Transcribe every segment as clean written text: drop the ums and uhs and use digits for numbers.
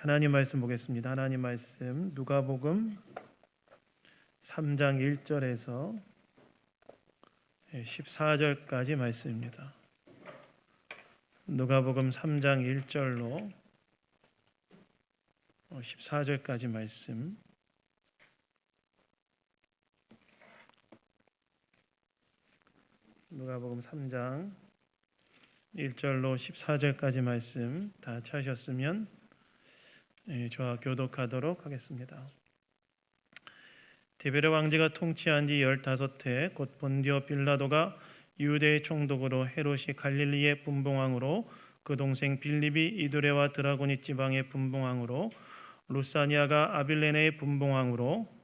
하나님 말씀 보겠습니다. 하나님 말씀 누가복음 3장 1절에서 14절까지 말씀입니다. 누가복음 3장 1절로 14절까지 말씀. 누가복음 3장 1절로 14절까지 말씀 다 찾으셨으면 저와 교독하도록 하겠습니다. 디베레 왕제가 통치한 지 15해 곧 본디오 빌라도가 유대의 총독으로 헤롯이 갈릴리의 분봉왕으로 그 동생 빌립이 이두레와 드라고니 지방의 분봉왕으로 루사니아가 아빌레네의 분봉왕으로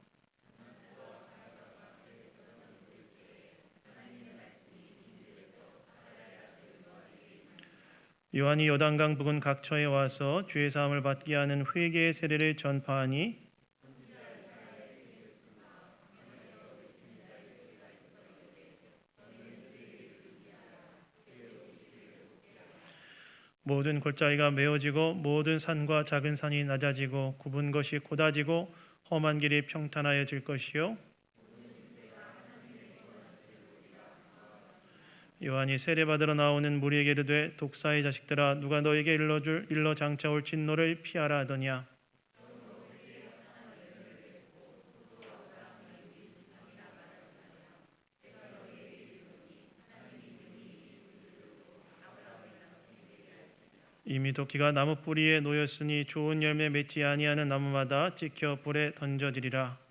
요한이 요단강 부근 각처에 와서 죄 사함을 받게 하는 회개의 세례를 전파하니 모든 골짜기가 메어지고 모든 산과 작은 산이 낮아지고 굽은 것이 곧아지고 험한 길이 평탄하여질 것이요 요한이 세례받으러 나오는 무리에게 이르되 독사의 자식들아 누가 너에게 일러 장차올 진노를 피하라 하더냐. 이미 도끼가 나무 뿌리에 놓였으니 좋은 열매 맺지 아니하는 나무마다 찍혀 불에 던져지리라.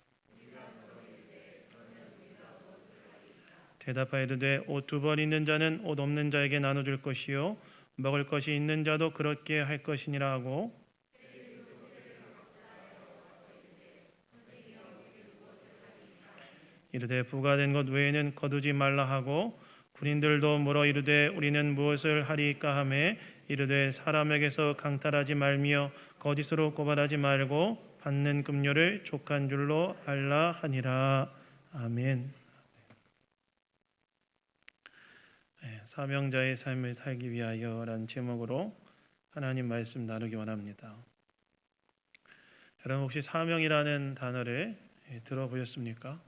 대답하여 이르되 옷 2벌 있는 자는 옷 없는 자에게 나눠줄 것이요 먹을 것이 있는 자도 그렇게 할 것이니라 하고 이르되 부과된 것 외에는 거두지 말라 하고 군인들도 물어 이르되 우리는 무엇을 하리이까 하매 이르되 사람에게서 강탈하지 말며 거짓으로 고발하지 말고 받는 급료를 족한 줄로 알라 하니라. 아멘. 사명자의 삶을 살기 위하여라는 제목으로 하나님 말씀 나누기 원합니다. 여러분 혹시 사명이라는 단어를 들어보셨습니까?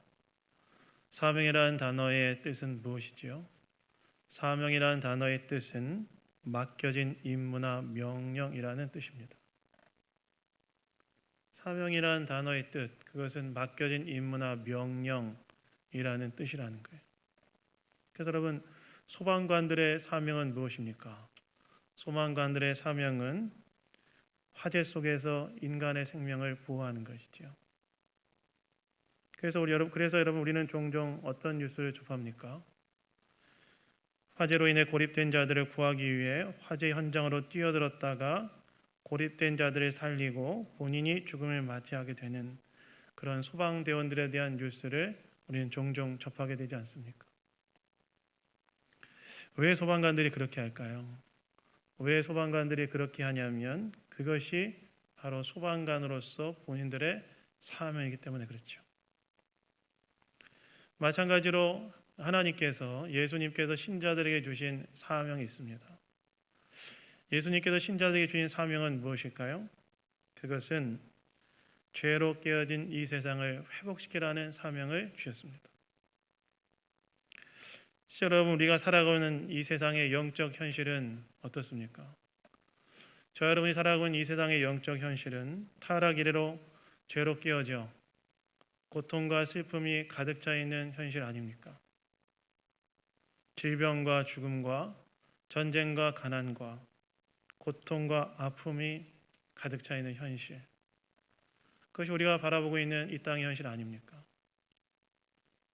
사명이라는 단어의 뜻은 무엇이지요? 사명이라는 단어의 뜻은 맡겨진 임무나 명령이라는 뜻입니다. 사명이라는 단어의 뜻, 그것은 맡겨진 임무나 명령이라는 뜻이라는 거예요. 그래서 여러분 소방관들의 사명은 무엇입니까? 소방관들의 사명은 화재 속에서 인간의 생명을 보호하는 것이죠. 그래서 여러분 우리는 종종 어떤 뉴스를 접합니까? 화재로 인해 고립된 자들을 구하기 위해 화재 현장으로 뛰어들었다가 고립된 자들을 살리고 본인이 죽음을 맞이하게 되는 그런 소방대원들에 대한 뉴스를 우리는 종종 접하게 되지 않습니까? 왜 소방관들이 그렇게 할까요? 왜 소방관들이 그렇게 하냐면 그것이 바로 소방관으로서 본인들의 사명이기 때문에 그렇죠. 마찬가지로 하나님께서 예수님께서 신자들에게 주신 사명이 있습니다. 예수님께서 신자들에게 주신 사명은 무엇일까요? 그것은 죄로 깨어진 이 세상을 회복시키라는 사명을 주셨습니다. 여러분 우리가 살아가는 이 세상의 영적 현실은 어떻습니까? 저 여러분이 살아가고 있는 이 세상의 영적 현실은 타락 이래로 죄로 깨어져 고통과 슬픔이 가득 차 있는 현실 아닙니까? 질병과 죽음과 전쟁과 가난과 고통과 아픔이 가득 차 있는 현실, 그것이 우리가 바라보고 있는 이 땅의 현실 아닙니까?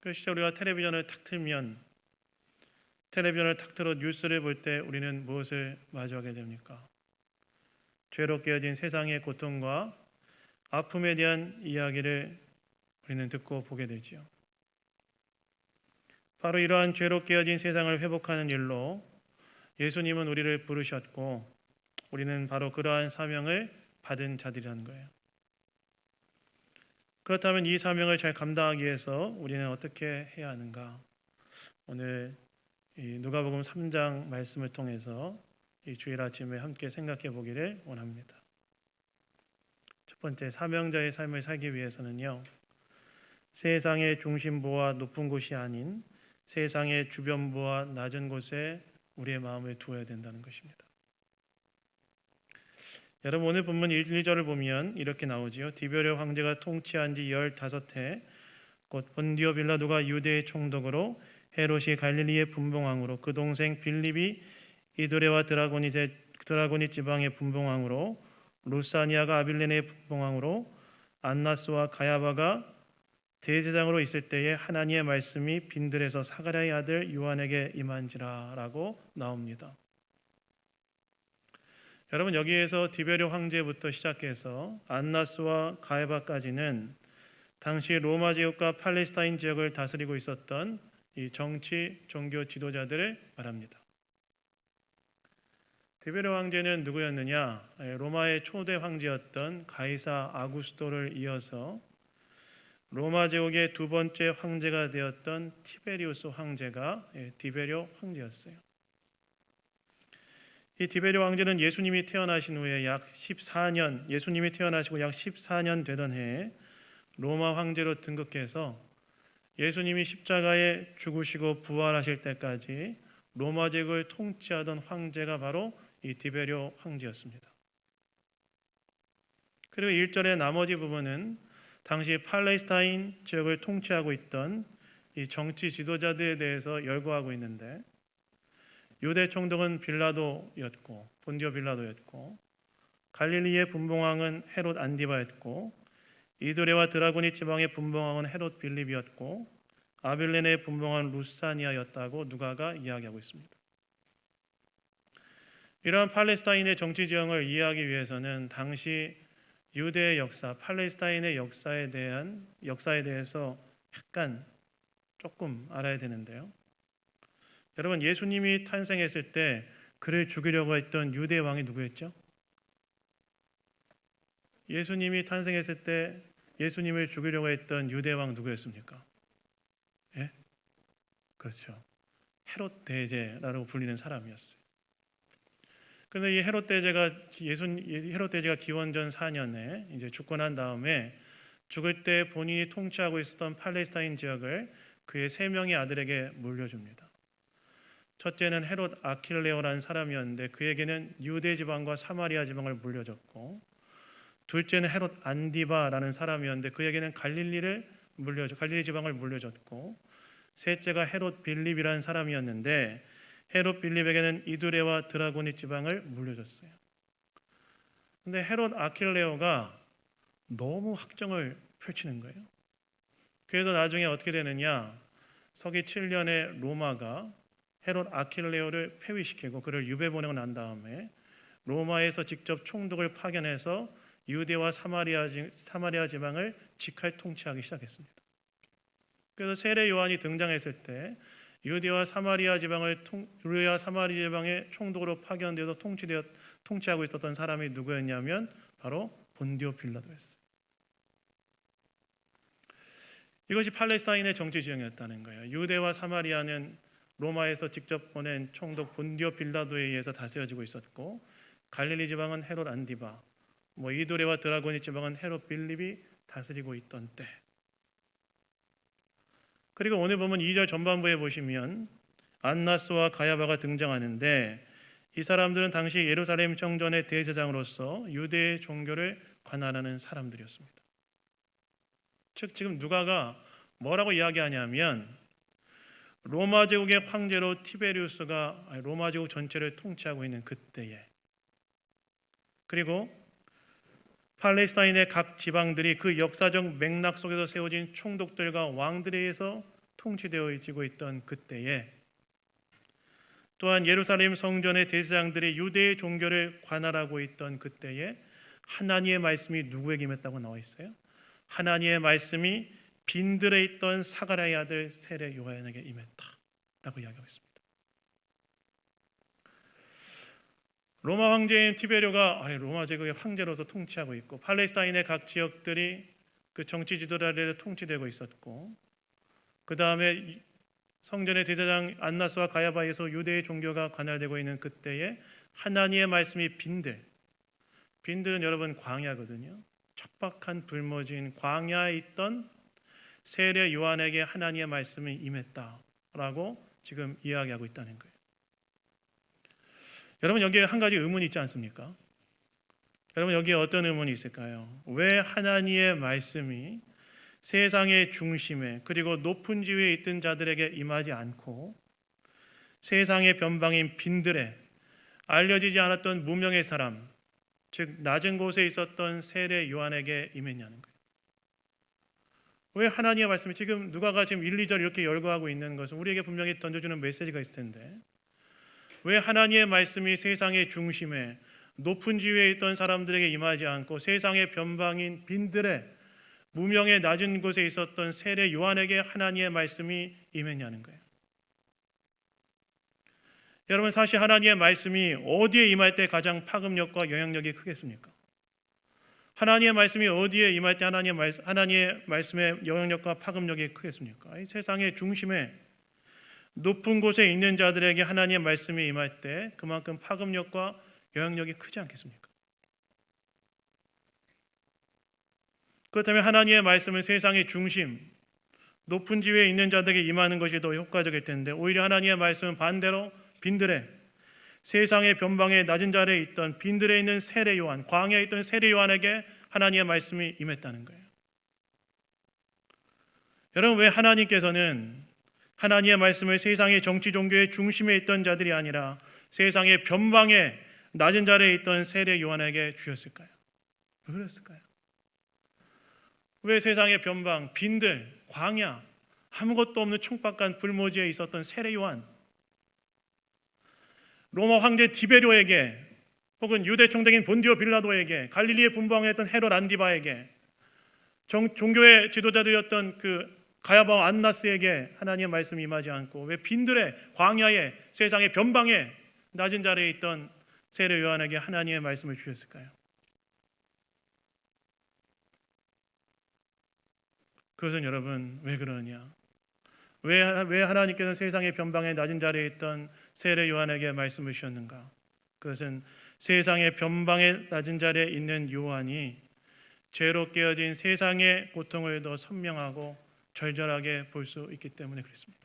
그래서 우리가 텔레비전을 탁 틀어 뉴스를 볼 때 우리는 무엇을 마주하게 됩니까? 죄로 깨어진 세상의 고통과 아픔에 대한 이야기를 우리는 듣고 보게 되지요. 바로 이러한 죄로 깨어진 세상을 회복하는 일로 예수님은 우리를 부르셨고 우리는 바로 그러한 사명을 받은 자들이라는 거예요. 그렇다면 이 사명을 잘 감당하기 위해서 우리는 어떻게 해야 하는가? 오늘 이 누가복음 3장 말씀을 통해서 이 주일 아침에 함께 생각해 보기를 원합니다. 첫 번째, 사명자의 삶을 살기 위해서는요, 세상의 중심부와 높은 곳이 아닌 세상의 주변부와 낮은 곳에 우리의 마음을 두어야 된다는 것입니다. 여러분, 오늘 본문 1절을 보면 이렇게 나오지요. 디베레 황제가 통치한 지 15해 곧 본디오 빌라도가 유대의 총독으로, 헤롯이 갈릴리의 분봉왕으로, 그 동생 빌립이 이두레와 드라고니 지방의 분봉왕으로, 루사니아가 아빌레네의 분봉왕으로, 안나스와 가야바가 대제사장으로 있을 때에 하나님의 말씀이 빈들에서 사가랴의 아들 요한에게 임한지라라고 나옵니다. 여러분, 여기에서 디베레 황제부터 시작해서 안나스와 가야바까지는 당시 로마 지역과 팔레스타인 지역을 다스리고 있었던 이 정치 종교 지도자들을 말합니다. 디베레 황제는 누구였느냐? 로마의 초대 황제였던 가이사 아구스토를 이어서 로마 제국의 두 번째 황제가 되었던 티베리우스 황제가 디베레 황제였어요. 이 디베레 황제는 예수님이 태어나신 후에 예수님이 태어나시고 약 14년 되던 해에 로마 황제로 등극해서 예수님이 십자가에 죽으시고 부활하실 때까지 로마 제국을 통치하던 황제가 바로 이 디베레 황제였습니다. 그리고 1절의 나머지 부분은 당시 팔레스타인 지역을 통치하고 있던 이 정치 지도자들에 대해서 열거하고 있는데, 유대 총독은 빌라도였고 본디오 빌라도였고, 갈릴리의 분봉왕은 헤롯 안디바였고, 이두레와 드라고니 지방의 분봉왕은 헤롯 빌립이었고, 아빌레네의 분봉왕은 루사니아였다고 누가가 이야기하고 있습니다. 이러한 팔레스타인의 정치 지형을 이해하기 위해서는 당시 유대의 역사, 팔레스타인의 역사에 대해서 약간 조금 알아야 되는데요. 여러분, 예수님이 탄생했을 때 그를 죽이려고 했던 유대 왕이 누구였죠? 예수님이 탄생했을 때 예수님을 죽이려고 했던 유대 왕 누구였습니까? 예? 그렇죠. 헤롯 대제라고 불리는 사람이었어요. 그런데 이 헤롯 대제가 기원전 4년에 이제 죽고 난 다음에 죽을 때 본인이 통치하고 있었던 팔레스타인 지역을 그의 3명의 아들에게 물려줍니다. 첫째는 헤롯 아킬레오라는 사람이었는데 그에게는 유대 지방과 사마리아 지방을 물려줬고, 둘째는 헤롯 안디바라는 사람이었는데 그에게는 갈릴리 지방을 물려줬고, 셋째가 헤롯 빌립이라는 사람이었는데 헤롯 빌립에게는 이두레와 드라고니 지방을 물려줬어요. 근데 헤롯 아킬레오가 너무 확정을 펼치는 거예요. 그래서 나중에 어떻게 되느냐? 서기 7년에 로마가 헤롯 아킬레오를 폐위시키고 그를 유배 보내고 난 다음에 로마에서 직접 총독을 파견해서 유대와 사마리아 지방을 직할 통치하기 시작했습니다. 그래서 세례 요한이 등장했을 때 유대와 사마리아 지방의 총독으로 파견되어서 통치하고 있었던 사람이 누구였냐면 바로 본디오 빌라도였어요. 이것이 팔레스타인의 정치 지형이었다는 거예요. 유대와 사마리아는 로마에서 직접 보낸 총독 본디오 빌라도에 의해서 다스려지고 있었고, 갈릴리 지방은 헤롯 안디바, 이두레와 드라고니 지방은 헤롯 빌립이 다스리고 있던 때. 그리고 오늘 보면 2절 전반부에 보시면 안나스와 가야바가 등장하는데, 이 사람들은 당시 예루살렘 정전의 대제사장으로서 유대의 종교를 관할하는 사람들이었습니다. 즉 지금 누가가 뭐라고 이야기하냐면, 로마 제국의 황제로 티베리우스가 로마 제국 전체를 통치하고 있는 그때에, 그리고 팔레스타인의 각 지방들이 그 역사적 맥락 속에서 세워진 총독들과 왕들에 의해서 통치되어지고 있던 그때에, 또한 예루살렘 성전의 대제사장들이 유대의 종교를 관할하고 있던 그때에 하나님의 말씀이 누구에게 임했다고 나와 있어요? 하나님의 말씀이 빈들에 있던 사가랴의 아들 세례 요한에게 임했다라고 이야기하고 있습니다. 로마 황제인 티베리오가 로마 제국의 황제로서 통치하고 있고, 팔레스타인의 각 지역들이 그 정치 지도자들에 통치되고 있었고, 그 다음에 성전의 대제사장 안나스와 가야바에서 유대의 종교가 관할되고 있는 그때에 하나님의 말씀이 빈들은 여러분 광야거든요. 척박한 불모지인 광야에 있던 세례 요한에게 하나님의 말씀이 임했다라고 지금 이야기하고 있다는 거예요. 여러분, 여기에 한 가지 의문이 있지 않습니까? 여러분, 여기에 어떤 의문이 있을까요? 왜 하나님의 말씀이 세상의 중심에 그리고 높은 지위에 있던 자들에게 임하지 않고 세상의 변방인 빈들에 알려지지 않았던 무명의 사람, 즉 낮은 곳에 있었던 세례 요한에게 임했냐는 거예요. 왜 하나님의 말씀이 지금 누가가 지금 1, 2절 이렇게 열거하고 있는 것은 우리에게 분명히 던져주는 메시지가 있을 텐데, 왜 하나님의 말씀이 세상의 중심에 높은 지위에 있던 사람들에게 임하지 않고 세상의 변방인 빈들의 무명의 낮은 곳에 있었던 세례 요한에게 하나님의 말씀이 임했냐는 거예요. 여러분, 사실 하나님의 말씀이 어디에 임할 때 가장 파급력과 영향력이 크겠습니까? 하나님의 말씀이 어디에 임할 때 하나님의 말씀의 영향력과 파급력이 크겠습니까? 이 세상의 중심에 높은 곳에 있는 자들에게 하나님의 말씀이 임할 때 그만큼 파급력과 영향력이 크지 않겠습니까? 그렇다면 하나님의 말씀은 세상의 중심, 높은 지위에 있는 자들에게 임하는 것이 더 효과적일 텐데, 오히려 하나님의 말씀은 반대로 빈들에, 세상의 변방에 낮은 자리에 있던 빈들에 있는 세례 요한, 광야에 있던 세례 요한에게 하나님의 말씀이 임했다는 거예요. 여러분, 왜 하나님께서는 하나님의 말씀을 세상의 정치 종교의 중심에 있던 자들이 아니라 세상의 변방에 낮은 자리에 있던 세례 요한에게 주셨을까요? 왜 그랬을까요? 왜 세상의 변방, 빈들, 광야, 아무것도 없는 촉박한 불모지에 있었던 세례 요한, 로마 황제 디베료에게, 혹은 유대 총독인 본디오 빌라도에게, 갈릴리의 분봉을 했던 헤롯 안디바에게, 종교의 지도자들이었던 그 가야바와 안나스에게 하나님의 말씀이 임하지 않고 왜 빈들의 광야에, 세상의 변방에 낮은 자리에 있던 세례 요한에게 하나님의 말씀을 주셨을까요? 그것은 여러분, 왜 그러느냐? 왜 하나님께서는 세상의 변방에 낮은 자리에 있던 세례 요한에게 말씀을 주셨는가? 그것은 세상의 변방에 낮은 자리에 있는 요한이 죄로 깨어진 세상의 고통을 더 선명하고 절절하게 볼 수 있기 때문에 그렇습니다.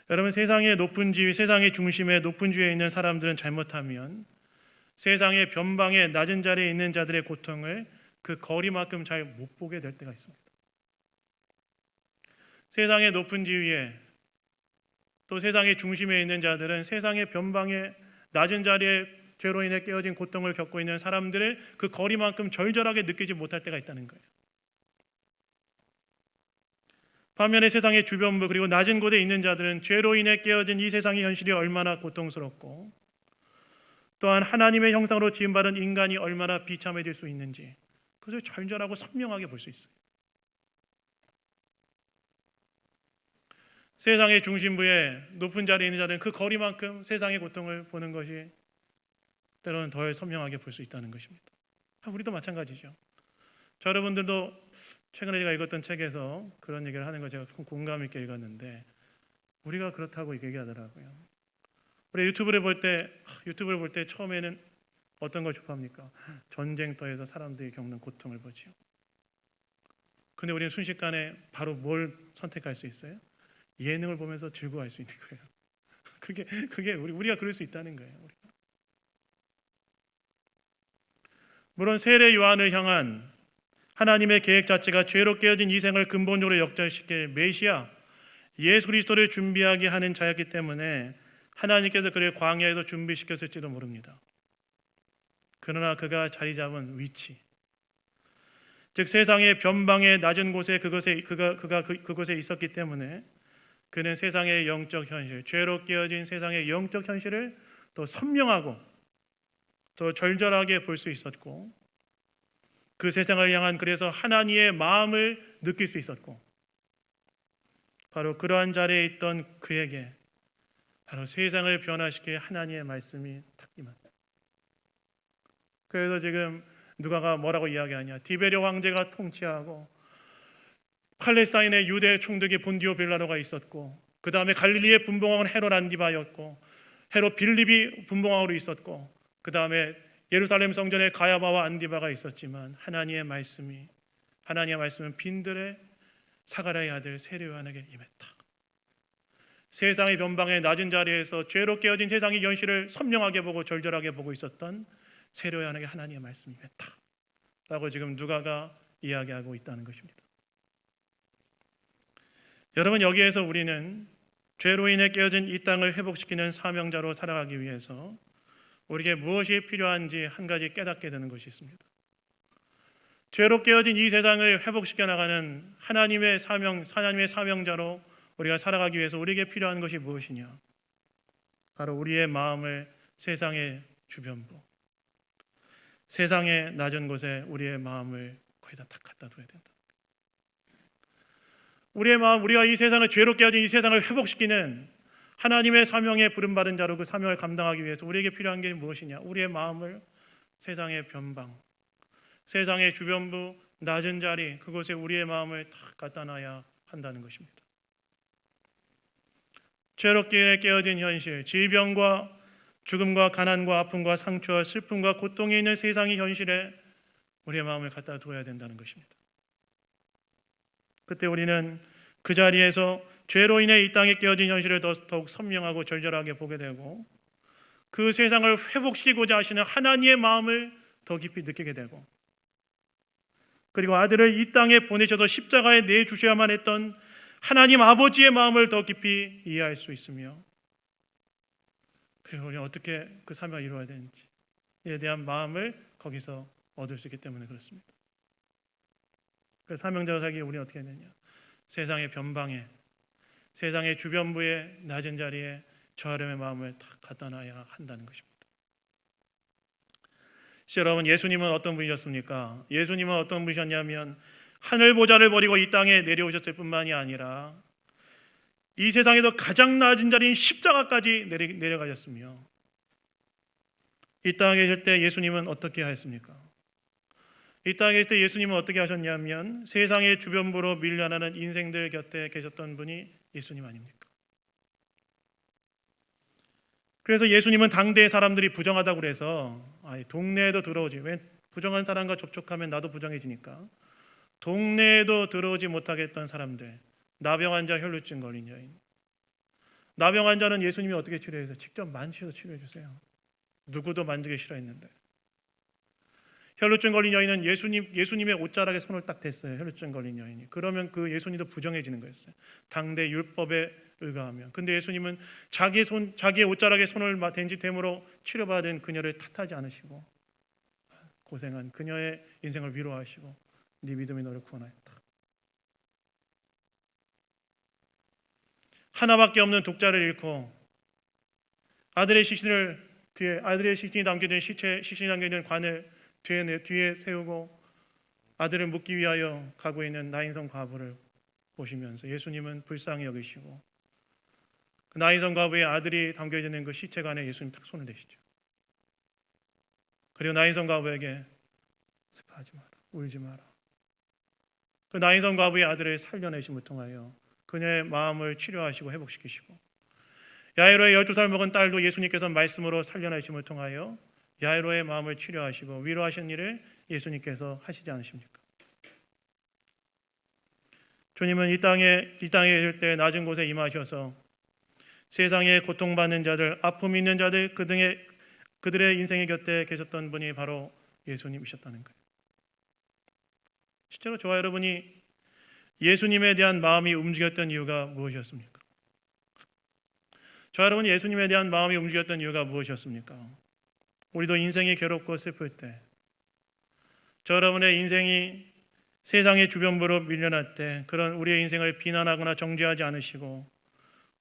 여러분, 세상의 높은 지위, 세상의 중심에 높은 지위에 있는 사람들은 잘못하면 세상의 변방에 낮은 자리에 있는 자들의 고통을 그 거리만큼 잘 못 보게 될 때가 있습니다. 세상의 높은 지위에, 또 세상의 중심에 있는 자들은 세상의 변방에 낮은 자리에 죄로 인해 깨어진 고통을 겪고 있는 사람들을 그 거리만큼 절절하게 느끼지 못할 때가 있다는 거예요. 반면에 세상의 주변부 그리고 낮은 곳에 있는 자들은 죄로 인해 깨어진 이 세상의 현실이 얼마나 고통스럽고, 또한 하나님의 형상으로 지음받은 인간이 얼마나 비참해질 수 있는지 그것을 절절하고 선명하게 볼 수 있어요. 세상의 중심부에 높은 자리에 있는 자들은 그 거리만큼 세상의 고통을 보는 것이 때로는 더 선명하게 볼 수 있다는 것입니다. 우리도 마찬가지죠. 저 여러분들도 최근에 제가 읽었던 책에서 그런 얘기를 하는 거 제가 공감 있게 읽었는데, 우리가 그렇다고 얘기하더라고요. 우리 유튜브를 볼 때 처음에는 어떤 걸 접합니까? 전쟁터에서 사람들이 겪는 고통을 보지요. 근데 우리는 순식간에 바로 뭘 선택할 수 있어요? 예능을 보면서 즐거워할 수 있는 거예요. 그게 우리가 그럴 수 있다는 거예요. 물론 세례 요한을 향한 하나님의 계획 자체가 죄로 깨어진 이 생을 근본적으로 역전시킬 메시아 예수 그리스도를 준비하게 하는 자였기 때문에 하나님께서 그를 광야에서 준비시켰을지도 모릅니다. 그러나 그가 자리 잡은 위치, 즉 세상의 변방의 낮은 곳에 그곳에 있었기 때문에 그는 세상의 영적 현실, 죄로 깨어진 세상의 영적 현실을 더 선명하고 더 절절하게 볼 수 있었고, 그 세상을 향한 그래서 하나님의 마음을 느낄 수 있었고, 바로 그러한 자리에 있던 그에게 바로 세상을 변화시킬 하나님의 말씀이 딱 임한다. 그래서 지금 누가가 뭐라고 이야기하냐? 디베rio 황제가 통치하고 팔레스타인의 유대 총독이 본디오 빌라도가 있었고, 그 다음에 갈릴리의 분봉왕은 헤롯 안디바였고, 헤롯 빌립이 분봉왕으로 있었고, 그 다음에 예루살렘 성전에 가야바와 안디바가 있었지만 하나님의 말씀은 빈들의 사가랴의 아들 세례요한에게 임했다. 세상의 변방의 낮은 자리에서 죄로 깨어진 세상의 현실을 선명하게 보고 절절하게 보고 있었던 세례요한에게 하나님의 말씀이 임했다 라고 지금 누가가 이야기하고 있다는 것입니다. 여러분, 여기에서 우리는 죄로 인해 깨어진 이 땅을 회복시키는 사명자로 살아가기 위해서 우리에게 무엇이 필요한지 한 가지 깨닫게 되는 것이 있습니다. 죄로 깨어진 이 세상을 회복시켜 나가는 하나님의 사명자로 우리가 살아가기 위해서 우리에게 필요한 것이 무엇이냐? 바로 우리의 마음을 세상의 주변부, 세상의 낮은 곳에 우리의 마음을 거기다 딱 갖다 둬야 된다. 우리의 마음, 우리가 이 세상을 죄로 깨어진 이 세상을 회복시키는 하나님의 사명에 부름받은 자로 그 사명을 감당하기 위해서 우리에게 필요한 게 무엇이냐? 우리의 마음을 세상의 변방, 세상의 주변부, 낮은 자리, 그곳에 우리의 마음을 딱 갖다 놔야 한다는 것입니다. 죄로 깨어진 현실, 질병과 죽음과 가난과 아픔과 상처와 슬픔과 고통이 있는 세상의 현실에 우리의 마음을 갖다 둬야 된다는 것입니다. 그때 우리는 그 자리에서 죄로 인해 이 땅에 깨어진 현실을 더욱 선명하고 절절하게 보게 되고 그 세상을 회복시키고자 하시는 하나님의 마음을 더 깊이 느끼게 되고 그리고 아들을 이 땅에 보내셔서 십자가에 내주셔야만 했던 하나님 아버지의 마음을 더 깊이 이해할 수 있으며 그리고 우리는 어떻게 그 사명을 이루어야 되는지에 대한 마음을 거기서 얻을 수 있기 때문에 그렇습니다. 그 사명자로 살기에 우리는 어떻게 해야 되냐? 세상의 변방에, 세상의 주변부의 낮은 자리에 저 하나님의 마음을 다 갖다 놔야 한다는 것입니다. 여러분, 예수님은 어떤 분이셨습니까? 예수님은 어떤 분이셨냐면 하늘 보좌를 버리고 이 땅에 내려오셨을 뿐만이 아니라 이 세상에서 가장 낮은 자리인 십자가까지 내려가셨으며 이 땅에 계실 때 예수님은 어떻게 하셨습니까? 이 땅에 계실 때 예수님은 어떻게 하셨냐면 세상의 주변부로 밀려나는 인생들 곁에 계셨던 분이 예수님 아닙니까? 그래서 예수님은 당대의 사람들이 부정하다고 그래서 동네에도 들어오지, 왜 부정한 사람과 접촉하면 나도 부정해지니까 동네에도 들어오지 못하게 했던 사람들, 나병 환자, 혈루증 걸린 여인. 나병 환자는 예수님이 어떻게 치료해서 직접 만지셔서 치료해 주세요. 누구도 만지기 싫어했는데. 혈루증 걸린 여인은 예수님의 옷자락에 손을 딱 댔어요. 혈루증 걸린 여인이. 그러면 그 예수님도 부정해지는 거였어요. 당대 율법에 의거하면. 근데 예수님은 자기의 옷자락에 손을 댄짓됨으로 치료받은 그녀를 탓하지 않으시고 고생한 그녀의 인생을 위로하시고 네 믿음이 너를 구원하였다. 하나밖에 없는 독자를 잃고 아들의 시신이 담겨진 시신이 담겨진 관을 뒤에 세우고 아들을 묻기 위하여 가고 있는 나인성 과부를 보시면서 예수님은 불쌍히 여기시고 그 나인성 과부의 아들이 담겨져 있는 그 시체관에 예수님 딱 손을 대시죠. 그리고 나인성 과부에게 슬퍼하지 마라, 울지 마라. 그 나인성 과부의 아들을 살려내심을 통하여 그녀의 마음을 치료하시고 회복시키시고 야이로의 12살 먹은 딸도 예수님께서 말씀으로 살려내심을 통하여 야이로의 마음을 치료하시고 위로하신 일을 예수님께서 하시지 않으십니까? 주님은 이 땅에 계실 때 낮은 곳에 임하셔서 세상에 고통받는 자들, 아픔 있는 자들, 그들의 인생의 곁에 계셨던 분이 바로 예수님이셨다는 거예요. 실제로 저와 여러분이 예수님에 대한 마음이 움직였던 이유가 무엇이었습니까? 저와 여러분이 예수님에 대한 마음이 움직였던 이유가 무엇이었습니까? 우리도 인생이 괴롭고 슬플 때, 저 여러분의 인생이 세상의 주변부로 밀려날 때 그런 우리의 인생을 비난하거나 정죄하지 않으시고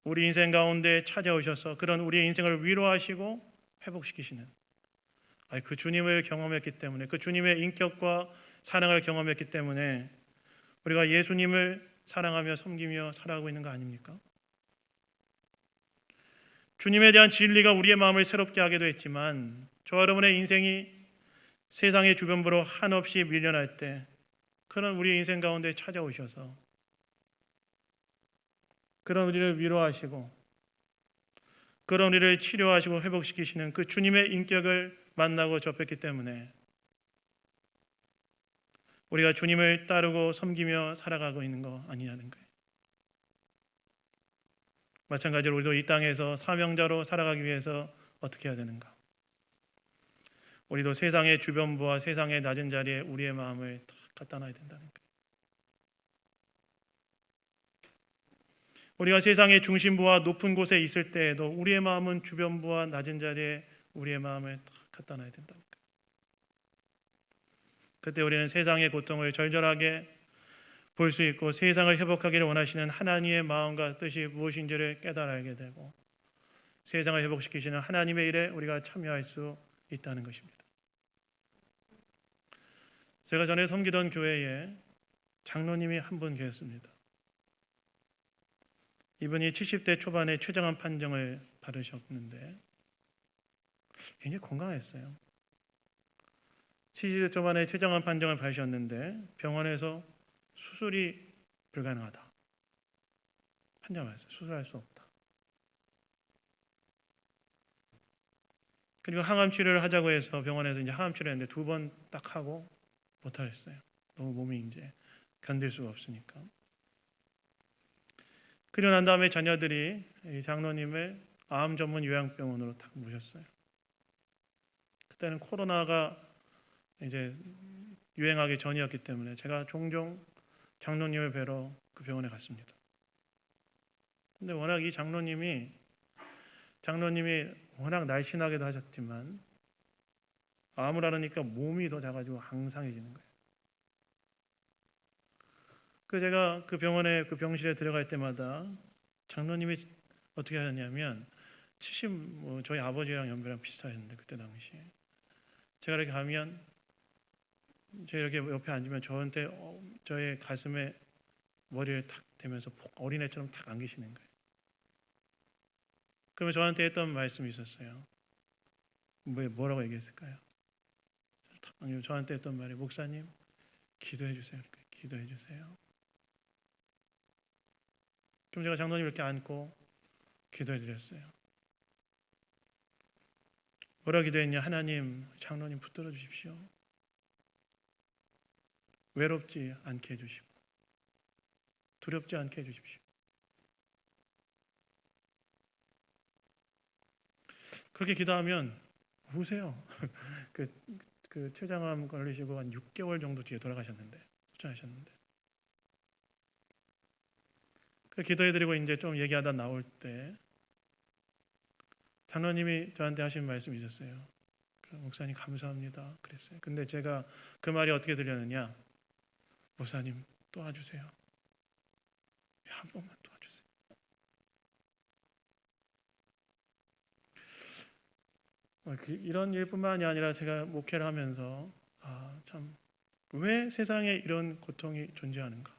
우리 인생 가운데 찾아오셔서 그런 우리의 인생을 위로하시고 회복시키시는 그 주님을 경험했기 때문에, 그 주님의 인격과 사랑을 경험했기 때문에 우리가 예수님을 사랑하며 섬기며 살아가고 있는 거 아닙니까? 주님에 대한 진리가 우리의 마음을 새롭게 하기도 했지만 저와 여러분의 인생이 세상의 주변부로 한없이 밀려날 때 그런 우리의 인생 가운데 찾아오셔서 그런 우리를 위로하시고 그런 우리를 치료하시고 회복시키시는 그 주님의 인격을 만나고 접했기 때문에 우리가 주님을 따르고 섬기며 살아가고 있는 거 아니냐는 거예요. 마찬가지로 우리도 이 땅에서 사명자로 살아가기 위해서 어떻게 해야 되는가? 우리도 세상의 주변부와 세상의 낮은 자리에 우리의 마음을 다 갖다 놔야 된다는 거예요. 우리가 세상의 중심부와 높은 곳에 있을 때에도 우리의 마음은 주변부와 낮은 자리에 우리의 마음을 다 갖다 놔야 된다는 거예요. 그때 우리는 세상의 고통을 절절하게 볼 수 있고 세상을 회복하기를 원하시는 하나님의 마음과 뜻이 무엇인지를 깨달아 알게 되고 세상을 회복시키시는 하나님의 일에 우리가 참여할 수 있다는 것입니다. 제가 전에 섬기던 교회에 장로님이 한 분 계셨습니다. 이분이 70대 초반에 췌장암 판정을 받으셨는데 굉장히 건강했어요. 70대 초반에 췌장암 판정을 받으셨는데 병원에서 수술이 불가능하다. 판정하셨어요. 수술할 수 없다. 그리고 항암 치료를 하자고 해서 병원에서 이제 항암 치료했는데 2번 딱 하고 못 하겠어요. 너무 몸이 이제 견딜 수가 없으니까. 그리고 난 다음에 자녀들이 이 장로님을 암 전문 요양병원으로 딱 모셨어요. 그때는 코로나가 이제 유행하기 전이었기 때문에 제가 종종 장로님을 뵈러 그 병원에 갔습니다. 근데 워낙 이 장로님이 워낙 날씬하게도 하셨지만 암을 앓으니까 몸이 더 작아지고 항상해지는 거예요. 그 제가 그 병원에 그 병실에 들어갈 때마다 장로님이 어떻게 하셨냐면 70 저희 아버지랑 연배랑 비슷하셨는데 그때 당시에 제가 이렇게 가면 제가 이렇게 옆에 앉으면 저한테 저의 가슴에 머리를 탁 대면서 어린애처럼 탁 안기시는 거예요. 그러면 저한테 했던 말씀이 있었어요. 뭐라고 얘기했을까요? 저한테 했던 말이 목사님 기도해 주세요. 기도해 주세요. 그럼 제가 장로님 이렇게 안고 기도해 드렸어요. 뭐라 기도했냐? 하나님 장로님 붙들어 주십시오. 외롭지 않게 해주시고 두렵지 않게 해주십시오. 그렇게 기도하면 우세요. 그 췌장암 걸리시고 한 6개월 정도 뒤에 돌아가셨는데 소천하셨는데 그 기도해드리고 이제 좀 얘기하다 나올 때 장로님이 저한테 하신 말씀이 있었어요. 목사님 감사합니다 그랬어요. 근데 제가 그 말이 어떻게 들렸느냐? 목사님 도와주세요. 한 번만 도와주세요. 이런 일뿐만이 아니라 제가 목회를 하면서 참 왜 세상에 이런 고통이 존재하는가?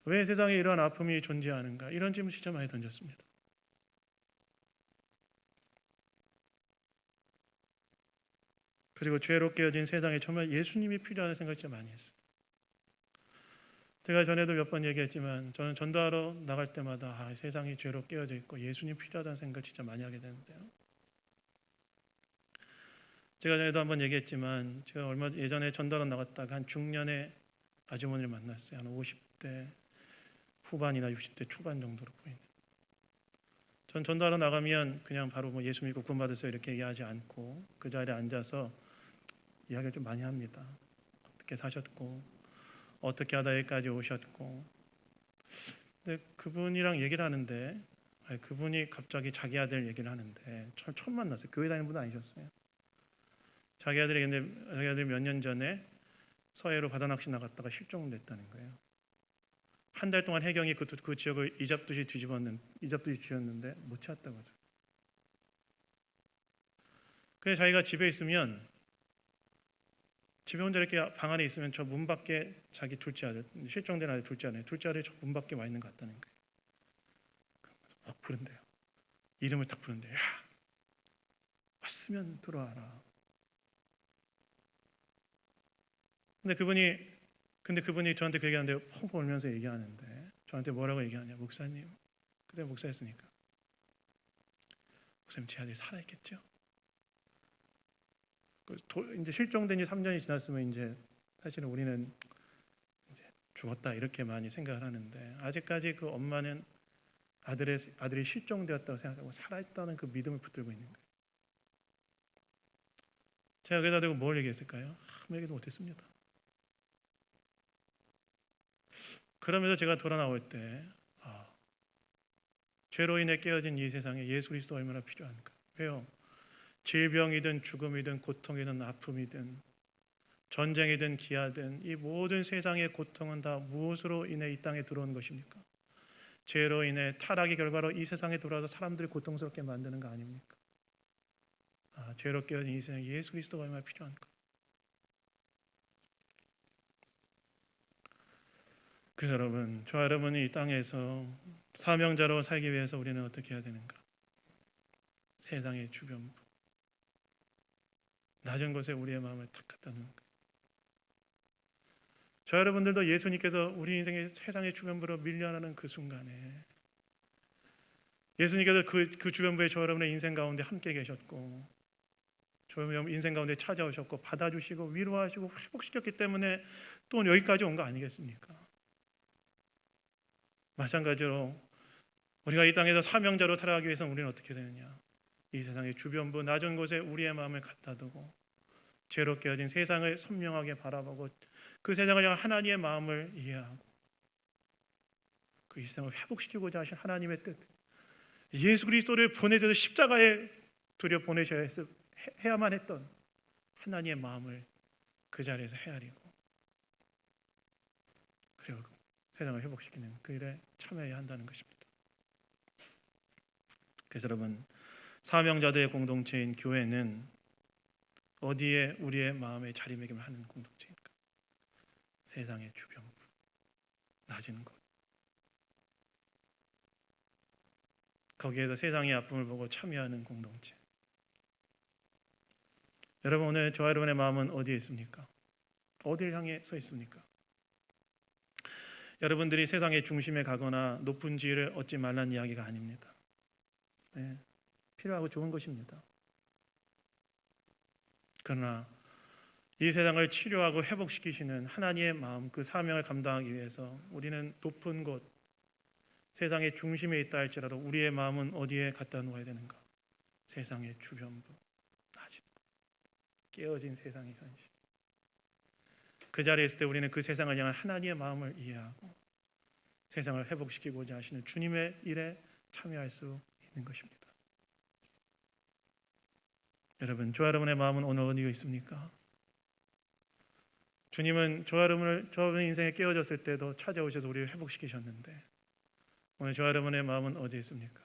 왜 세상에 이런 아픔이 존재하는가? 이런 질문 진짜 많이 던졌습니다. 그리고 죄로 깨어진 세상에 정말 예수님이 필요하다는 생각을 진짜 많이 했어요. 제가 전에도 몇 번 얘기했지만 저는 전도하러 나갈 때마다 세상이 죄로 깨어져 있고 예수님 필요하다는 생각을 진짜 많이 하게 되는데요. 제가 전에도 한번 얘기했지만 제가 얼마 예전에 전도하러 나갔다가 한 중년의 아주머니를 만났어요. 한 50대 후반이나 60대 초반 정도로 보이는. 전 전도하러 나가면 그냥 바로 예수 믿고 구원 받으세요 이렇게 얘기하지 않고 그 자리에 앉아서 이야기를 좀 많이 합니다. 어떻게 사셨고 어떻게 하다 여기까지 오셨고. 근데 그분이랑 얘기를 하는데 그분이 갑자기 자기 아들 얘기를 하는데 처음 만났어요. 교회 다니는 분 아니셨어요. 자기 아들이 몇 년 전에 서해로 바다 낚시 나갔다가 실종됐다는 거예요. 한 달 동안 해경이 그 지역을 이잡듯이 쥐었는데 못 찾았다고 하죠. 그래서 자기가 집에 있으면 집에 혼자 이렇게 방 안에 있으면 저 문 밖에 자기 둘째 아들 실종된 아들 둘째 아들이 저 문 밖에 와 있는 것 같다는 거예요. 확 부른대요. 이름을 딱 부른대요. 야, 왔으면 들어와라. 근데 그분이 저한테 그 얘기하는데 펑펑 울면서 얘기하는데 저한테 뭐라고 얘기하냐? 목사님, 그때 목사였으니까 목사님 제 아들이 살아있겠죠? 이제 실종된 지 3년이 지났으면 이제 사실은 우리는 이제 죽었다 이렇게 많이 생각을 하는데 아직까지 그 엄마는 아들이 실종되었다고 생각하고 살아있다는 그 믿음을 붙들고 있는 거예요. 제가 여기다 대고 뭘 얘기했을까요? 아무 얘기도 못했습니다. 그러면서 제가 돌아 나올 때 죄로 인해 깨어진 이 세상에 예수 그리스도가 얼마나 필요한가. 왜요? 질병이든 죽음이든 고통이든 아픔이든 전쟁이든 기아든 이 모든 세상의 고통은 다 무엇으로 인해 이 땅에 들어온 것입니까? 죄로 인해 타락의 결과로 이 세상에 들어와서 사람들을 고통스럽게 만드는 거 아닙니까? 죄로 깨어진 이 세상에 예수 그리스도가 얼마나 필요한가. 그래서 여러분, 저와 여러분이 이 땅에서 사명자로 살기 위해서 우리는 어떻게 해야 되는가? 세상의 주변부, 낮은 곳에 우리의 마음을 탁 갖다 놓는 거예요. 저 여러분들도 예수님께서 우리 인생의 세상의 주변부로 밀려나는 그 순간에 예수님께서 그 주변부에 저 여러분의 인생 가운데 함께 계셨고 저 여러분 인생 가운데 찾아오셨고 받아주시고 위로하시고 회복시켰기 때문에 또 여기까지 온 거 아니겠습니까? 마찬가지로 우리가 이 땅에서 사명자로 살아가기 위해서는 우리는 어떻게 되느냐? 이 세상의 주변부 낮은 곳에 우리의 마음을 갖다 두고 죄로 깨어진 세상을 선명하게 바라보고 그 세상을 향한 하나님의 마음을 이해하고 그 이 세상을 회복시키고자 하신 하나님의 뜻, 예수 그리스도를 보내셔서 십자가에 들여 보내셔야 해야만 했던 하나님의 마음을 그 자리에서 헤아리고 그리고 세상을 회복시키는 그 일에 참여해야 한다는 것입니다. 그래서 여러분, 사명자들의 공동체인 교회는 어디에 우리의 마음의 자리매김을 하는 공동체입니까? 세상의 주변부, 낮은 곳. 거기에서 세상의 아픔을 보고 참여하는 공동체. 여러분, 오늘 저와 여러분의 마음은 어디에 있습니까? 어디를 향해 서 있습니까? 여러분들이 세상의 중심에 가거나 높은 지위를 얻지 말라는 이야기가 아닙니다. 네, 필요하고 좋은 것입니다. 그러나 이 세상을 치료하고 회복시키시는 하나님의 마음, 그 사명을 감당하기 위해서 우리는 높은 곳, 세상의 중심에 있다 할지라도 우리의 마음은 어디에 갖다 놓아야 되는가? 세상의 주변부, 낮은 곳, 깨어진 세상의 현실. 그 자리에 있을 때 우리는 그 세상을 향한 하나님의 마음을 이해하고 세상을 회복시키고자 하시는 주님의 일에 참여할 수 있는 것입니다. 여러분, 저와 여러분의 마음은 오늘 어디에 있습니까? 주님은 저와 여러분의 인생에 깨어졌을 때도 찾아오셔서 우리를 회복시키셨는데 오늘 저와 여러분의 마음은 어디에 있습니까?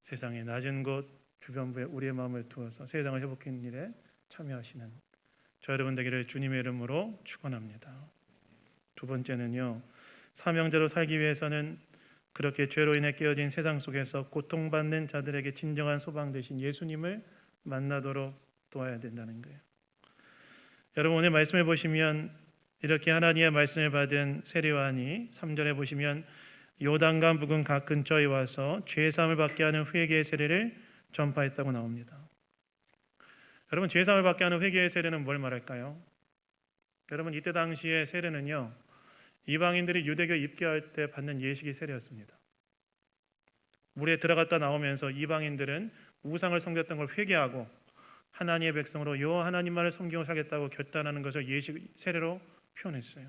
세상의 낮은 곳 주변부에 우리의 마음을 두어서 세상을 회복하는 일에 참여하시는 저와 여러분 되기를 주님의 이름으로 축원합니다. 두 번째는요, 사명자로 살기 위해서는 그렇게 죄로 인해 깨어진 세상 속에서 고통받는 자들에게 진정한 소방 되신 예수님을 만나도록 도와야 된다는 거예요. 여러분, 오늘 말씀을 보시면 이렇게 하나님의 말씀을 받은 세례요한이 3절에 보시면 요단강 부근 각 근처에 와서 죄사함을 받게 하는 회개의 세례를 전파했다고 나옵니다. 여러분, 죄사함을 받게 하는 회개의 세례는 뭘 말할까요? 여러분, 이때 당시의 세례는요, 이방인들이 유대교 입교할 때 받는 예식의 세례였습니다. 물에 들어갔다 나오면서 이방인들은 우상을 섬겼던 걸 회개하고 하나님의 백성으로 여호와 하나님만을 섬기고 살겠다고 결단하는 것을 예식 세례로 표현했어요.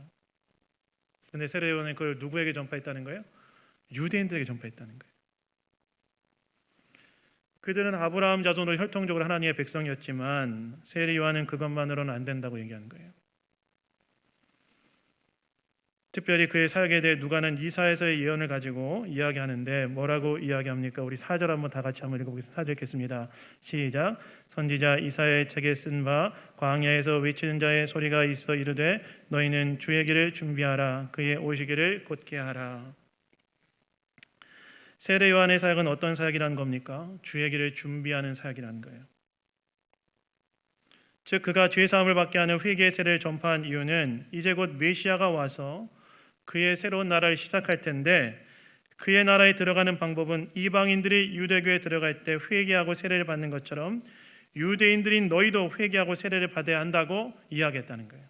그런데 세례요한은 그걸 누구에게 전파했다는 거예요? 유대인들에게 전파했다는 거예요. 그들은 아브라함 자손으로 혈통적으로 하나님의 백성이었지만 세례요한은 그것만으로는 안 된다고 얘기하는 거예요. 특별히 그의 사역에 대해 누가는 이사야서의 예언을 가지고 이야기하는데 뭐라고 이야기합니까? 우리 4절 한번 다 같이 한번 읽어보겠습니다. 4절 읽겠습니다. 시작. 선지자 이사야의 책에 쓴 바 광야에서 외치는 자의 소리가 있어 이르되 너희는 주의 길을 준비하라. 그의 오시기를 곧게 하라. 세례 요한의 사역은 어떤 사역이라는 겁니까? 주의 길을 준비하는 사역이라는 거예요. 즉 그가 죄사함을 받게 하는 회개의 세례를 전파한 이유는 이제 곧 메시아가 와서 그의 새로운 나라를 시작할 텐데 그의 나라에 들어가는 방법은 이방인들이 유대교에 들어갈 때 회개하고 세례를 받는 것처럼 유대인들인 너희도 회개하고 세례를 받아야 한다고 이야기했다는 거예요.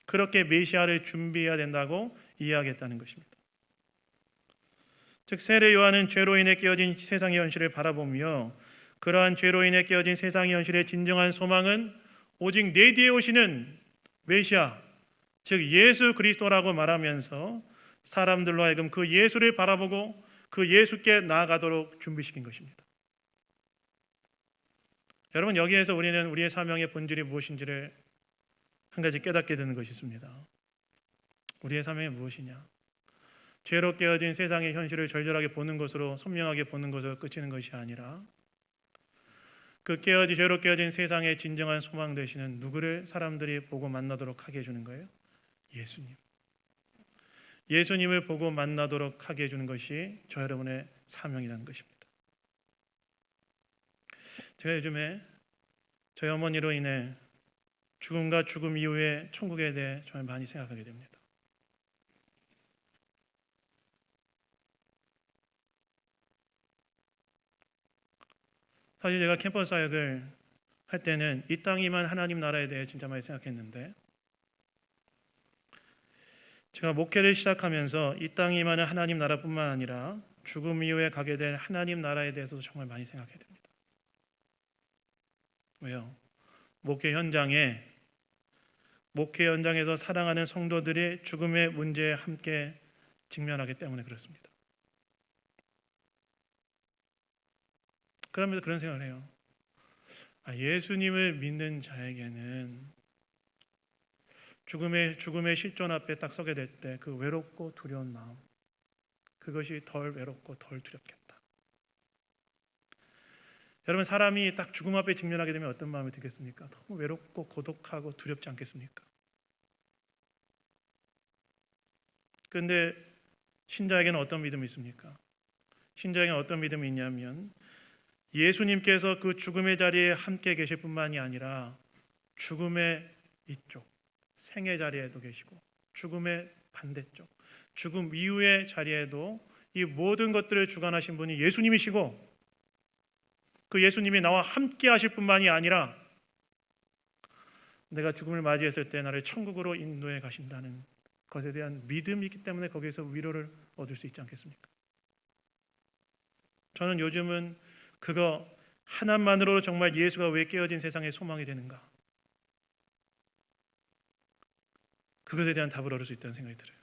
그렇게 메시아를 준비해야 된다고 이야기했다는 것입니다. 즉 세례 요한은 죄로 인해 깨어진 세상의 현실을 바라보며 그러한 죄로 인해 깨어진 세상의 현실의 진정한 소망은 오직 내 뒤에 오시는 메시아, 즉 예수 그리스도라고 말하면서 사람들로 하여금 그 예수를 바라보고 그 예수께 나아가도록 준비시킨 것입니다. 여러분, 여기에서 우리는 우리의 사명의 본질이 무엇인지를 한 가지 깨닫게 되는 것이 있습니다. 우리의 사명이 무엇이냐? 죄로 깨어진 세상의 현실을 절절하게 보는 것으로, 선명하게 보는 것으로 그치는 것이 아니라 그 죄로 깨어진 세상의 진정한 소망 되시는 누구를 사람들이 보고 만나도록 하게 해주는 거예요? 예수님. 예수님을 보고 만나도록 하게 해주는 것이 저 여러분의 사명이라는 것입니다. 제가 요즘에 저희 어머니로 인해 죽음과 죽음 이후의 천국에 대해 정말 많이 생각하게 됩니다. 사실 제가 캠퍼스 사역을 할 때는 이 땅이만 하나님 나라에 대해 진짜 많이 생각했는데, 제가 목회를 시작하면서 이 땅이만은 하나님 나라뿐만 아니라 죽음 이후에 가게 될 하나님 나라에 대해서도 정말 많이 생각해야 됩니다. 왜요? 목회 현장에서 사랑하는 성도들이 죽음의 문제에 함께 직면하기 때문에 그렇습니다. 그러면서 그런 생각을 해요. 예수님을 믿는 자에게는 죽음의 실존 앞에 딱 서게 될 때 그 외롭고 두려운 마음, 그것이 덜 외롭고 덜 두렵겠다. 여러분, 사람이 딱 죽음 앞에 직면하게 되면 어떤 마음이 들겠습니까? 너무 외롭고 고독하고 두렵지 않겠습니까? 그런데 신자에게는 어떤 믿음이 있습니까? 신자에게는 어떤 믿음이 있냐면 예수님께서 그 죽음의 자리에 함께 계실 뿐만이 아니라 죽음의 이쪽, 생의 자리에도 계시고 죽음의 반대쪽, 죽음 이후의 자리에도 이 모든 것들을 주관하신 분이 예수님이시고, 그 예수님이 나와 함께 하실 뿐만이 아니라 내가 죽음을 맞이했을 때 나를 천국으로 인도해 가신다는 것에 대한 믿음이 있기 때문에 거기에서 위로를 얻을 수 있지 않겠습니까? 저는 요즘은 그거 하나만으로 정말 예수가 왜 깨어진 세상의 소망이 되는가, 그것에 대한 답을 얻을 수 있다는 생각이 들어요.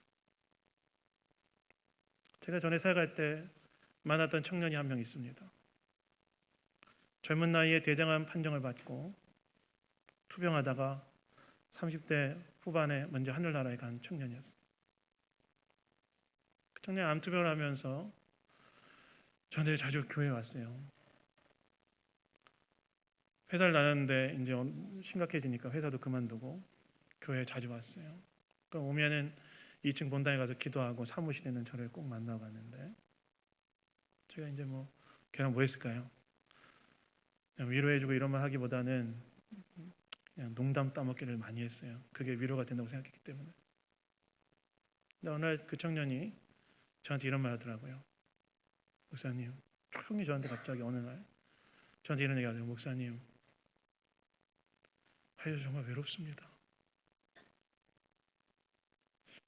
제가 전에 사역할 때 만났던 청년이 한 명 있습니다. 젊은 나이에 대장암 판정을 받고 투병하다가 30대 후반에 먼저 하늘나라에 간 청년이었어요. 그 청년이 암투병을 하면서 저한테 자주 교회에 왔어요. 회사를 나눴는데 이제 심각해지니까 회사도 그만두고 교회에 자주 왔어요. 그럼 오면은 2층 본당에 가서 기도하고 사무실에는 저를 꼭 만나고 갔는데, 제가 이제 걔랑 뭐 했을까요? 그냥 위로해주고 이런 말 하기보다는 그냥 농담 따먹기를 많이 했어요. 그게 위로가 된다고 생각했기 때문에. 근데 어느 날 그 청년이 저한테 이런 말 하더라고요. 목사님, 형이 저한테 갑자기 어느 날 저한테 이런 얘기 하더라고요. 목사님, 정말 외롭습니다.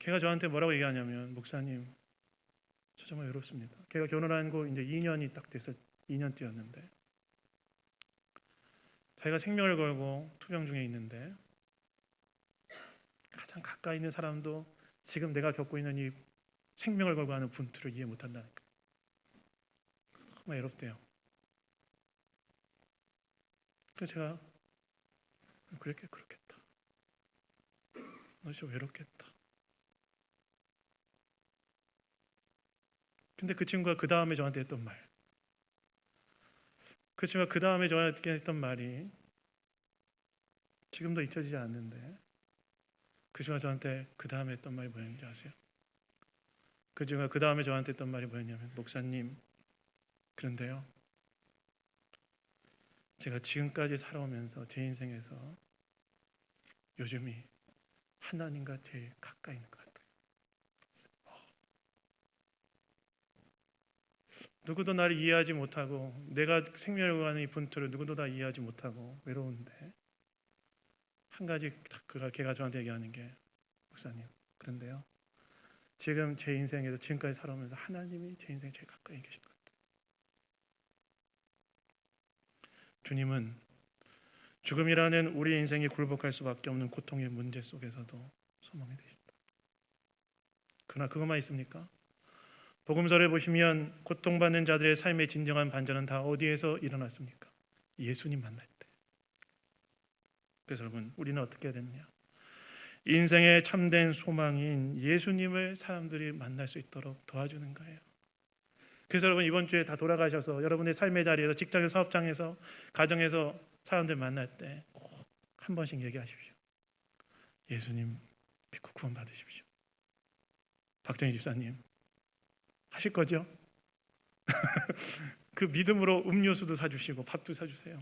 걔가 저한테 뭐라고 얘기하냐면, 목사님, 저 정말 외롭습니다. 걔가 결혼한 거 이제 2년이 딱 돼서 2년 뛰었는데, 자기가 생명을 걸고 투병 중에 있는데 가장 가까이 있는 사람도 지금 내가 겪고 있는 이 생명을 걸고 하는 분투를 이해 못한다니까. 너무 외롭대요. 그래서 제가 그렇겠다. 너 진짜 외롭겠다. 근데 그 친구가 그 다음에 저한테 했던 말, 그 친구가 그 다음에 저한테 했던 말이 지금도 잊혀지지 않는데, 그 친구가 저한테 그 다음에 했던 말이 뭐였는지 아세요? 그 친구가 그 다음에 저한테 했던 말이 뭐였냐면, 목사님, 그런데요, 제가 지금까지 살아오면서 제 인생에서 요즘이 하나님과 제일 가까이 있는 것 같아요. 누구도 나를 이해하지 못하고 내가 생명을 구하는 이 분투를 누구도 다 이해하지 못하고 외로운데 한 가지 걔가 저한테 얘기하는 게 목사님 그런데요 지금 제 인생에서 지금까지 살아오면서 하나님이 제 인생에 제일 가까이 계신 것 같아요. 주님은 죽음이라는 우리 인생이 굴복할 수밖에 없는 고통의 문제 속에서도 소망이 되신다. 그러나 그것만 있습니까? 복음서를 보시면 고통받는 자들의 삶의 진정한 반전은 다 어디에서 일어났습니까? 예수님 만날 때. 그래서 여러분 우리는 어떻게 해야 되느냐? 인생의 참된 소망인 예수님을 사람들이 만날 수 있도록 도와주는 거예요. 그래서 여러분 이번 주에 다 돌아가셔서 여러분의 삶의 자리에서 직장에서 사업장에서 가정에서 사람들 만날 때 꼭 한 번씩 얘기하십시오. 예수님 믿고 구원 받으십시오. 박정희 집사님 하실 거죠? 그 믿음으로 음료수도 사주시고 밥도 사주세요.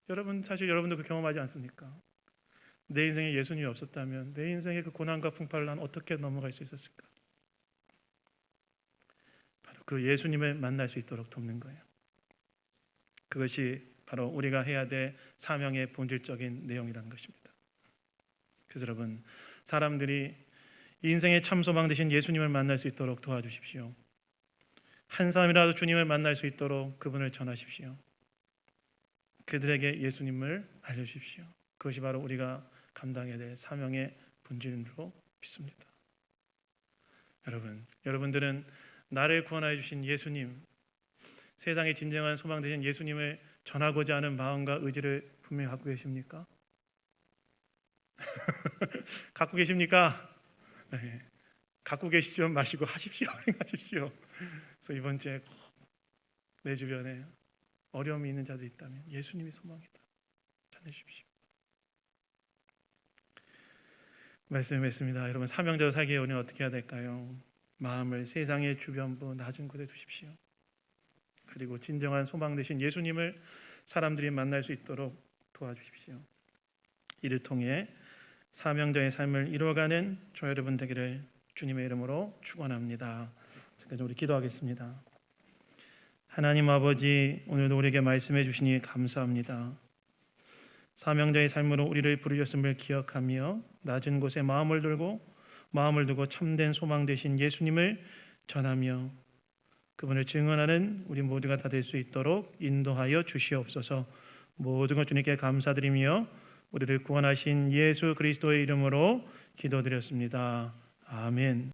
여러분 사실 여러분도 그 경험하지 않습니까? 내 인생에 예수님이 없었다면 내 인생의 그 고난과 풍파를 난 어떻게 넘어갈 수 있었을까? 바로 그 예수님을 만날 수 있도록 돕는 거예요. 그것이 바로 우리가 해야 될 사명의 본질적인 내용이라는 것입니다. 그래서 여러분 사람들이 인생의 참소망 되신 예수님을 만날 수 있도록 도와주십시오. 한 사람이라도 주님을 만날 수 있도록 그분을 전하십시오. 그들에게 예수님을 알려주십시오. 그것이 바로 우리가 감당해야 될 사명의 본질로 믿습니다. 여러분들은 나를 구원하여 주신 예수님, 세상의 진정한 소망 되신 예수님을 전하고자 하는 마음과 의지를 분명히 갖고 계십니까? 갖고 계십니까? 네. 갖고 계시지 마시고 하십시오. 하십시오. 그래서 이번 주에 꼭 내 주변에 어려움이 있는 자들 있다면 예수님이 소망이다. 전해주십시오. 말씀했습니다. 여러분 사명자로 살기에 우리는 어떻게 해야 될까요? 마음을 세상의 주변부 낮은 곳에 두십시오. 그리고 진정한 소망 되신 예수님을 사람들이 만날 수 있도록 도와주십시오. 이를 통해 사명자의 삶을 이루어가는 저 여러분 되기를 주님의 이름으로 축원합니다. 잠깐 우리 기도하겠습니다. 하나님 아버지, 오늘도 우리에게 말씀해 주시니 감사합니다. 사명자의 삶으로 우리를 부르셨음을 기억하며 낮은 곳에 마음을 두고 참된 소망 되신 예수님을 전하며 그분을 증언하는 우리 모두가 다 될 수 있도록 인도하여 주시옵소서. 모든 것 주님께 감사드리며 우리를 구원하신 예수 그리스도의 이름으로 기도드렸습니다. 아멘.